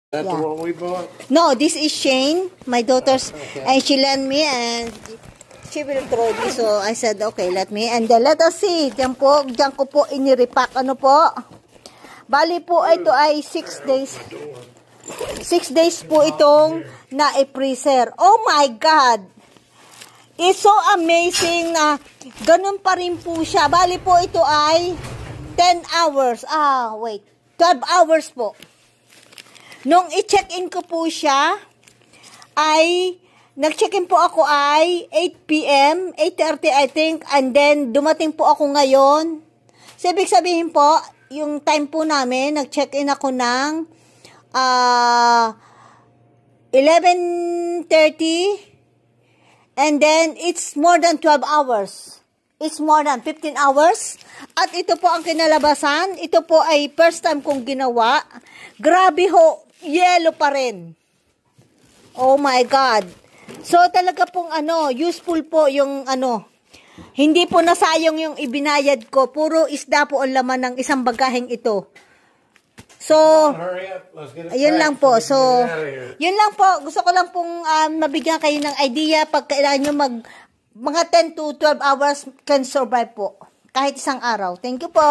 That's Yeah. what we bought? No, this is Shane, my daughter's, and she lent me and she will throw this. So I said, okay, let me. And then let us see. Diyan ko po inirepack. Ano po? Bali po, ito ay 6 days. 6 days po itong na-freezer. Oh my God! It's so amazing na ganun pa rin po siya. Bali po ito ay 10 hours. Wait. 12 hours po. Nung i-check-in ko po siya, ay, nag-check-in po ako ay 8 p.m., 8:30 I think, and then dumating po ako ngayon. So, ibig sabihin po, yung time po namin, nag-check-in ako ng 11:30, and then it's more than 12 hours. It's more than 15 hours. At ito po ang kinalabasan. Ito po ay first time kong ginawa. Grabe ho, yellow pa rin. Oh my God. So talaga pong useful po yung hindi po nasayang yung ibinayad ko. Puro isda po ang laman ng isang bagaheng ito. So, ayun lang po. So, yun lang po. Gusto ko lang pong mabigyan kayo ng idea pag kailangan nyo mga 10 to 12 hours can survive po. Kahit isang araw. Thank you po.